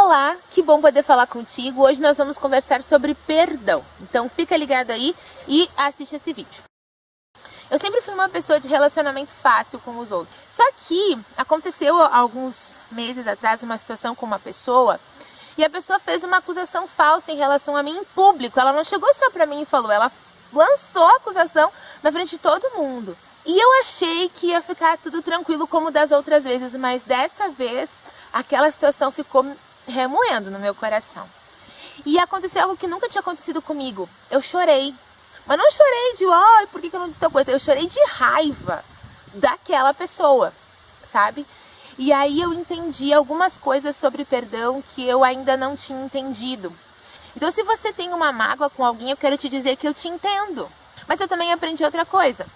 Olá, que bom poder falar contigo. Hoje nós vamos conversar sobre perdão. Então fica ligado aí e assiste esse vídeo. Eu sempre fui uma pessoa de relacionamento fácil com os outros. Só que aconteceu alguns meses atrás uma situação com uma pessoa e a pessoa fez uma acusação falsa em relação a mim em público. Ela não chegou só pra mim e falou, ela lançou a acusação na frente de todo mundo. E eu achei que ia ficar tudo tranquilo como das outras vezes, mas dessa vez aquela situação ficou remoendo no meu coração. E aconteceu algo que nunca tinha acontecido comigo. Eu chorei. Mas não chorei de, ai, por que eu não disse tal coisa? Eu chorei de raiva daquela pessoa, sabe? E aí eu entendi algumas coisas sobre perdão que eu ainda não tinha entendido. Então se você tem uma mágoa com alguém, eu quero te dizer que eu te entendo. Mas eu também aprendi outra coisa.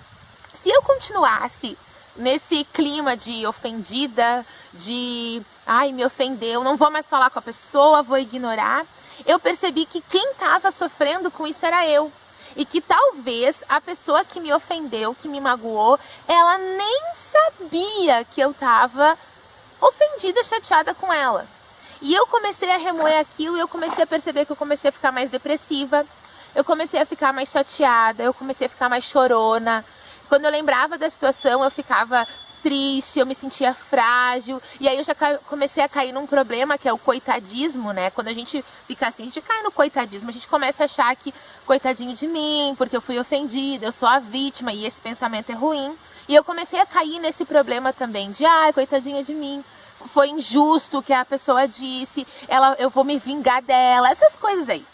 Se eu continuasse nesse clima de ofendida, de ai, me ofendeu, não vou mais falar com a pessoa, vou ignorar, eu percebi que quem estava sofrendo com isso era eu. E que talvez a pessoa que me ofendeu, que me magoou, ela nem sabia que eu estava ofendida, chateada com ela. E eu comecei a remoer aquilo e eu comecei a perceber que eu comecei a ficar mais depressiva, eu comecei a ficar mais chateada, eu comecei a ficar mais chorona. Quando eu lembrava da situação, eu ficava triste, eu me sentia frágil, e aí eu já comecei a cair num problema que é o coitadismo, né? Quando a gente fica assim, a gente cai no coitadismo, a gente começa a achar que coitadinho de mim, porque eu fui ofendida, eu sou a vítima, e esse pensamento é ruim. E eu comecei a cair nesse problema também, de ai, coitadinha de mim, foi injusto o que a pessoa disse, eu vou me vingar dela, essas coisas aí.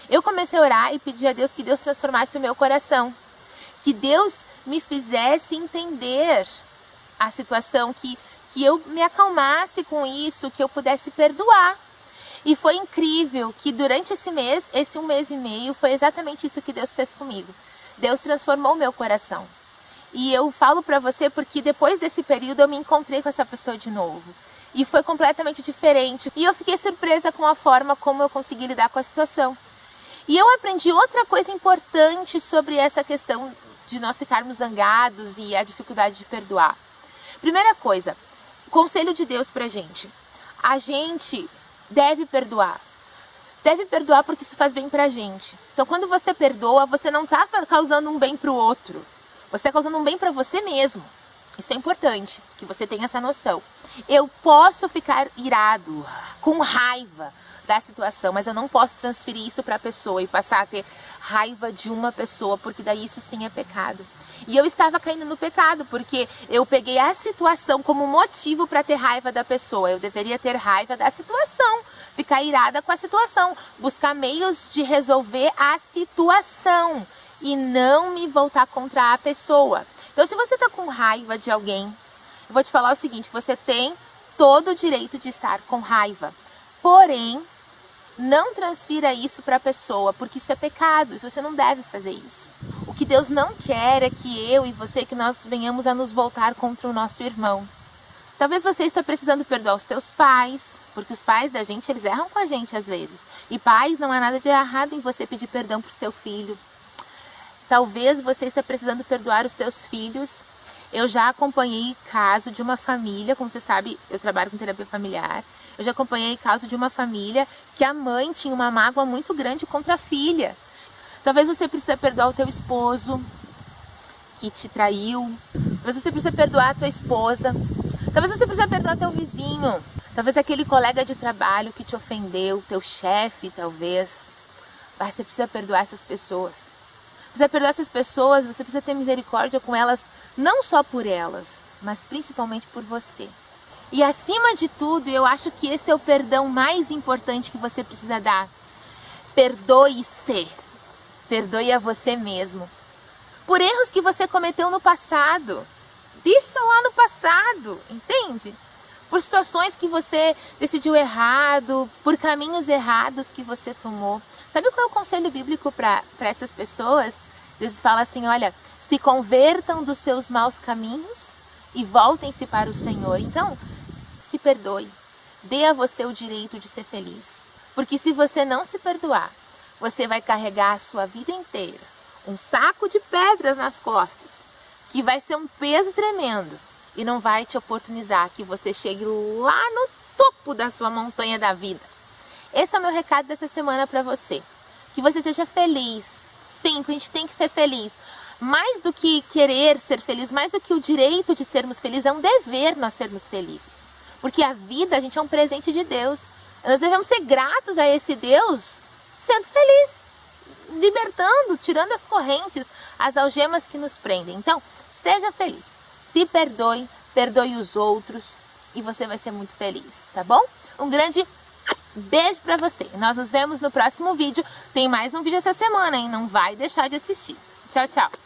Eu comecei a orar e pedir a Deus que Deus transformasse o meu coração, que Deus me fizesse entender a situação, que eu me acalmasse com isso, que eu pudesse perdoar. E foi incrível que durante esse 1 mês e meio, foi exatamente isso que Deus fez comigo. Deus transformou o meu coração. E eu falo pra você porque depois desse período eu me encontrei com essa pessoa de novo. E foi completamente diferente. E eu fiquei surpresa com a forma como eu consegui lidar com a situação. E eu aprendi outra coisa importante sobre essa questão de nós ficarmos zangados e a dificuldade de perdoar. Primeira coisa, conselho de Deus pra gente. A gente deve perdoar. Deve perdoar porque isso faz bem pra gente. Então quando você perdoa, você não tá causando um bem pro outro. Você tá causando um bem pra você mesmo. Isso é importante, que você tenha essa noção. Eu posso ficar irado, com raiva da situação, mas eu não posso transferir isso para a pessoa e passar a ter raiva de uma pessoa, porque daí isso sim é pecado. E eu estava caindo no pecado, porque eu peguei a situação como motivo para ter raiva da pessoa. Eu deveria ter raiva da situação, ficar irada com a situação, buscar meios de resolver a situação e não me voltar contra a pessoa. Então se você está com raiva de alguém, eu vou te falar o seguinte, você tem todo o direito de estar com raiva. Porém, não transfira isso para a pessoa, porque isso é pecado, você não deve fazer isso. O que Deus não quer é que eu e você, que nós venhamos a nos voltar contra o nosso irmão. Talvez você esteja precisando perdoar os teus pais, porque os pais da gente, eles erram com a gente às vezes. E pais, não há nada de errado em você pedir perdão para o seu filho. Talvez você esteja precisando perdoar os teus filhos. Eu já acompanhei caso de uma família, como você sabe, eu trabalho com terapia familiar. Eu já acompanhei caso de uma família que a mãe tinha uma mágoa muito grande contra a filha. Talvez você precise perdoar o teu esposo que te traiu. Talvez você precise perdoar a tua esposa. Talvez você precise perdoar teu vizinho. Talvez aquele colega de trabalho que te ofendeu, teu chefe, talvez. Mas você precisa perdoar essas pessoas. Precisa perdoar essas pessoas, você precisa ter misericórdia com elas, não só por elas, mas principalmente por você. E acima de tudo, eu acho que esse é o perdão mais importante que você precisa dar. Perdoe-se. Perdoe a você mesmo. Por erros que você cometeu no passado. Deixa lá no passado, entende? Por situações que você decidiu errado, por caminhos errados que você tomou. Sabe qual é o conselho bíblico para essas pessoas? Deus fala assim, olha, se convertam dos seus maus caminhos e voltem-se para o Senhor. Então, se perdoe. Dê a você o direito de ser feliz. Porque se você não se perdoar, você vai carregar a sua vida inteira um saco de pedras nas costas, que vai ser um peso tremendo e não vai te oportunizar que você chegue lá no topo da sua montanha da vida. esse é o meu recado dessa semana para você. Que você seja feliz. Sim, a gente tem que ser feliz. Mais do que querer ser feliz, mais do que o direito de sermos felizes, é um dever nós sermos felizes. Porque a vida, gente, é um presente de Deus. Nós devemos ser gratos a esse Deus sendo feliz, libertando, tirando as correntes, as algemas que nos prendem. Então, seja feliz. Se perdoe, perdoe os outros e você vai ser muito feliz, tá bom? Um grande beijo pra você. Nós nos vemos no próximo vídeo. Tem mais um vídeo essa semana, hein? Não vai deixar de assistir. Tchau, tchau.